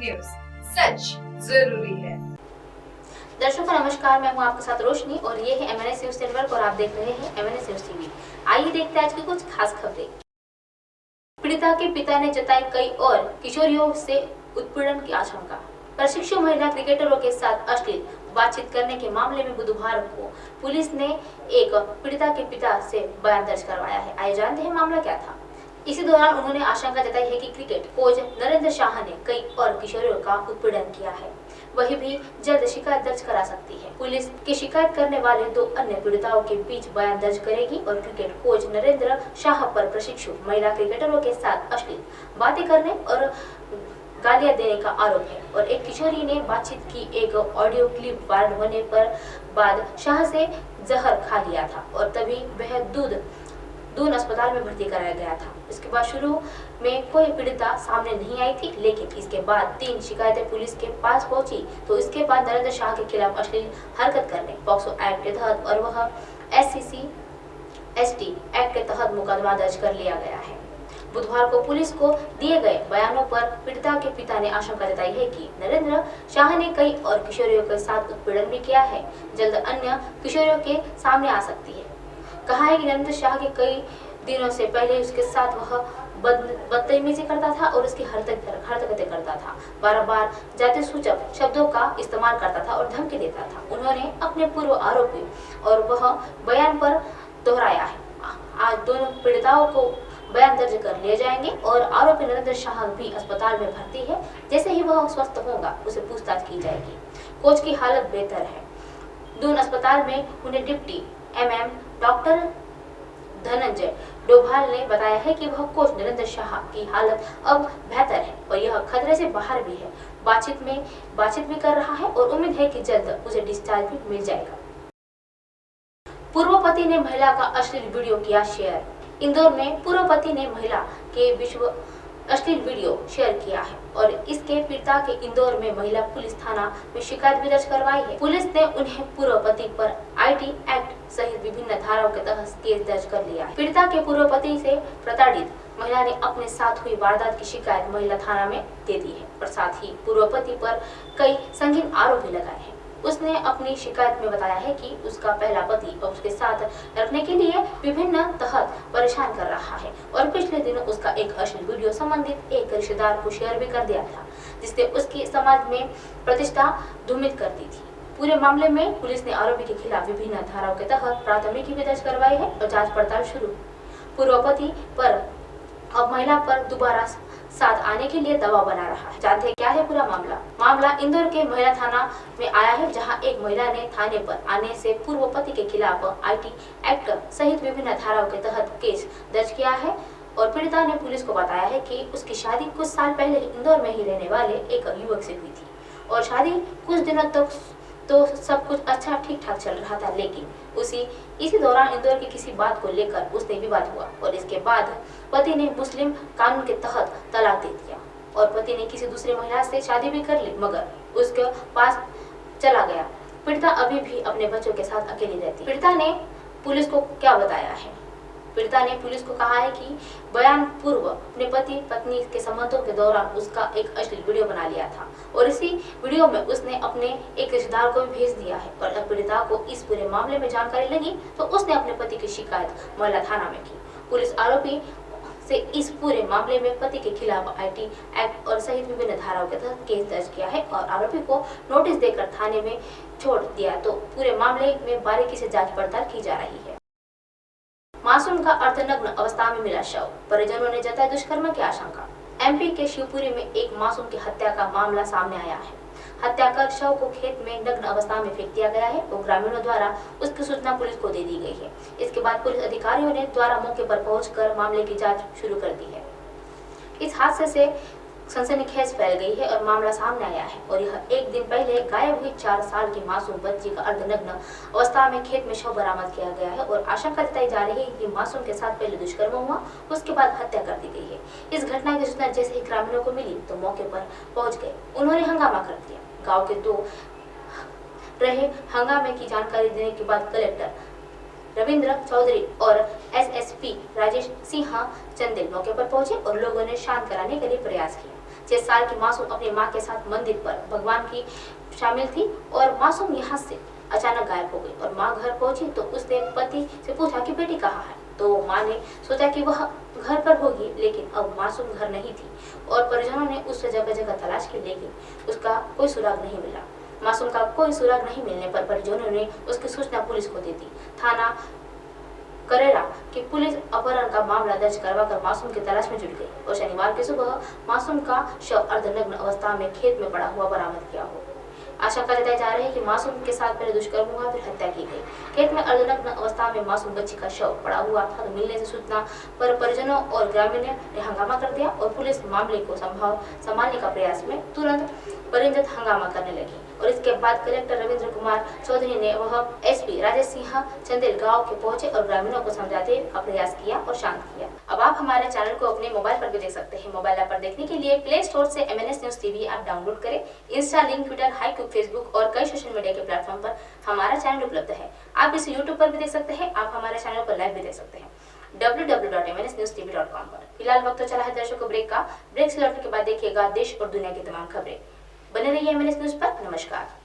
News, सच जरूरी है। दर्शकों नमस्कार, मैं हूं आपके साथ रोशनी और ये है MNS न्यूज नेटवर्क और आप देख रहे हैं MNS न्यूज टीवी। आइए देखते हैं आज की कुछ खास खबरें। पीड़िता के पिता ने जताई कई और किशोरियों से उत्पीड़न की आशंका। प्रशिक्षु महिला क्रिकेटरों के साथ अश्लील बातचीत करने के मामले में बुधवार को पुलिस ने एक पीड़िता के पिता से बयान दर्ज करवाया है। आइए जानते हैं मामला क्या था। इसी दौरान उन्होंने आशंका जताई है कि क्रिकेट कोच नरेंद्र शाह ने कई और किशोरियों का उत्पीड़न किया है, वही भी जल्द शिकायत दर्ज करा सकती है। पुलिस की शिकायत करने वाले 2 अन्य पीड़िताओं के बीच बयान दर्ज करेगी और क्रिकेट कोच नरेंद्र शाह पर प्रशिक्षु महिला क्रिकेटरों के साथ अश्लील बातें करने और गालियां देने का आरोप है। और एक किशोरी ने बातचीत की एक ऑडियो क्लिप वायरल होने पर बाद शाह से जहर खा लिया था और तभी वह दून अस्पताल में भर्ती कराया गया था। इसके बाद शुरू में कोई पीड़िता सामने नहीं आई थी, लेकिन इसके बाद 3 शिकायतें पुलिस के पास पहुंची तो इसके बाद नरेंद्र शाह के खिलाफ अश्लील हरकत करने पॉक्सो एक्ट के तहत और वह SCC/ST एक्ट के तहत मुकदमा दर्ज कर लिया गया है। बुधवार को पुलिस को दिए गए बयानों पर पीड़िता के पिता ने आशंका जताई है कि नरेंद्र शाह ने कई और किशोरियों के साथ उत्पीड़न भी किया है, जल्द अन्य किशोरियों के सामने आ सकती है। कहा है कि नरेंद्र शाह के कई दिनों से पहले उसके साथ वह बदतमीजी करता था और उसकी हरकतें करता था, बार-बार जाति सूचक शब्दों का इस्तेमाल करता था और धमकी देता था। उन्होंने अपने पूर्व आरोपी और वह बयान पर दोहराया है। आज दोनों पीड़िताओं को बयान दर्ज कर लिए जाएंगे और आरोपी नरेंद्र शाह भी अस्पताल में भर्ती है। जैसे ही वह स्वस्थ होगा उसे पूछताछ की जाएगी। कोच की हालत बेहतर है। दून अस्पताल में उन्हें deputy MM doctor Dhananjay Doval ने बताया है कि वह कोच नरेंद्र शाह की हालत अब बेहतर है और यह खतरे से बाहर भी है। बातचीत भी कर रहा है और उम्मीद है कि जल्द उसे डिस्चार्ज भी मिल जाएगा। पूर्व पति ने महिला का अश्लील वीडियो किया शेयर। इंदौर में पूर्व पति ने महिला के विश्व अश्लील वीडियो शेयर किया है और इसके पीड़िता के इंदौर में महिला पुलिस थाना में शिकायत भी दर्ज करवाई है। पुलिस ने उन्हें पूर्व पति पर IT एक्ट सहित विभिन्न धाराओं के तहत केस दर्ज कर लिया है। पीड़िता के पूर्व पति से प्रताड़ित महिला ने अपने साथ हुई वारदात की शिकायत महिला थाना में दे दी है और साथ ही पूर्व पति पर कई संगीन आरोप भी लगाए हैं। उसने अपनी शिकायत में बताया है कि उसका पहला पति और उसके साथ रखने के लिए विभिन्न तहत परेशान कर रहा है और पिछले दिनों उसका एक अश्लील वीडियो संबंधित एक रिश्तेदार को शेयर भी कर दिया था, जिससे उसकी समाज में प्रतिष्ठा धूमित कर दी थी। पूरे मामले में पुलिस ने आरोपी के खिलाफ विभिन्न धाराओं के तहत प्राथमिकी भी दर्ज करवाई है और जाँच पड़ताल शुरू। पूर्व पति पर अब महिला पर दोबारा साथ आने के लिए दबाव बना रहा है। जानते हैं क्या है पूरा मामला इंदौर के महिला थाना में आया है, जहां एक महिला ने थाने पर आने से पूर्व पति के खिलाफ IT एक्ट सहित विभिन्न धाराओं के तहत केस दर्ज किया है और पीड़िता ने पुलिस को बताया है कि उसकी शादी कुछ साल पहले इंदौर में ही रहने वाले एक युवक से हुई थी और शादी कुछ दिनों तक तो सब कुछ अच्छा ठीक ठाक चल रहा था, लेकिन इसी दौरान इंदौर की किसी बात को लेकर उससे विवाद हुआ और इसके बाद पति ने मुस्लिम कानून के तहत तलाक दे दिया और पति ने किसी दूसरी महिला से शादी भी कर ली, मगर उसके पास चला गया। पीड़िता अभी भी अपने बच्चों के साथ अकेली रहती। पीड़िता ने पुलिस को क्या बताया है? पीड़िता ने पुलिस को कहा है कि बयान पूर्व अपने पति पत्नी के संबंधों के दौरान उसका एक अश्लील वीडियो बना लिया था और इसी वीडियो में उसने अपने एक रिश्तेदार को भी भेज दिया है और अब पीड़िता को इस पूरे मामले में जानकारी लगी तो उसने अपने पति की शिकायत महिला थाना में की। पुलिस आरोपी से इस पूरे मामले में पति के खिलाफ IT एक्ट और सहित विभिन्न धाराओं के तहत केस दर्ज किया है और आरोपी को नोटिस देकर थाने में छोड़ दिया तो पूरे मामले में बारीकी से जांच पड़ताल की जा रही है। मासूम का अर्धनग्न अवस्था में मिला शव, परिजनों ने जताई दुष्कर्म की आशंका। MP के शिवपुरी में एक मासूम की हत्या का मामला सामने आया है। हत्या कर शव को खेत में नग्न अवस्था में फेंक दिया गया है और ग्रामीणों द्वारा उसकी सूचना पुलिस को दे दी गई है। इसके बाद पुलिस अधिकारियों ने द्वारा मौके पर पहुंचकर मामले की जांच शुरू कर दी है। इस हादसे से सनसनीखेज फैल गई है और मामला सामने आया है और यह एक दिन पहले गायब हुई 4 साल की मासूम बच्ची का अर्धनग्न अवस्था में खेत में शव बरामद किया गया है और आशंका जताई जा रही है कि मासूम के साथ पहले दुष्कर्म हुआ, उसके बाद हत्या कर दी गई है। इस घटना की सूचना जैसे ही ग्रामीणों को मिली तो मौके पर पहुंच गए। उन्होंने हंगामा कर दिया। गाँव के 2 रहे हंगामे की जानकारी देने के बाद कलेक्टर रविंद्र चौधरी और SSP राजेश सिंह चंदेल मौके पर पहुंचे और लोगों ने शांत कराने के लिए प्रयास किया। 6 साल की मासूम अपनी मां के साथ मंदिर पर भगवान की शामिल थी और मासूम यहाँ से अचानक गायब हो गई और मां घर पहुंची तो उसने पति से पूछा कि बेटी कहाँ है। तो मां ने सोचा कि वह घर पर होगी, लेकिन अब मासूम घर नहीं थी और परिजनों ने उससे जगह जगह तलाश की, लेकिन उसका कोई सुराग नहीं मिला। मासूम का कोई सुराग नहीं मिलने पर परिजनों ने उसकी सूचना पुलिस को दे दी। थाना करेरा की पुलिस अपहरण का मामला दर्ज करवाकर मासूम की तलाश में जुट गई और शनिवार की सुबह मासूम का शव अर्धनग्न अवस्था में खेत में पड़ा हुआ बरामद किया हो। आशंका जताई जा रही है कि मासूम के साथ पहले दुष्कर्म हुआ, फिर हत्या की गई। खेत में अर्धनग्न अवस्था में मासूम बच्ची का शव पड़ा हुआ था। तो मिलने से सूचना पर परिजनों और ग्रामीणों ने हंगामा कर दिया और पुलिस मामले को संभालने का प्रयास में तुरंत परिंदत हंगामा करने लगी और इसके बाद कलेक्टर रविंद्र कुमार चौधरी ने वह एसपी राजेश सिंह चंदेल गांव के पहुंचे और ग्रामीणों को समझाने का प्रयास किया और शांत किया। अब आप हमारे चैनल को अपने मोबाइल पर भी देख सकते हैं। मोबाइल ऐप पर देखने के लिए प्ले स्टोर से MNS news TV app download करें। इंस्टा, लिंक, ट्विटर, हाईक्यूब, फेसबुक और कई सोशल मीडिया के प्लेटफॉर्म पर हमारा चैनल उपलब्ध है। आप इसे यूट्यूब पर भी देख सकते हैं। आप हमारे चैनल पर लाइव भी देख सकते हैं www.mnsnewstv.com पर। फिलहाल वक्त तो चला है दर्शकों ब्रेक का। ब्रेक से लौटने के बाद देखिएगा देश और दुनिया की तमाम खबरें। बने रहिए MNS न्यूज पर। नमस्कार।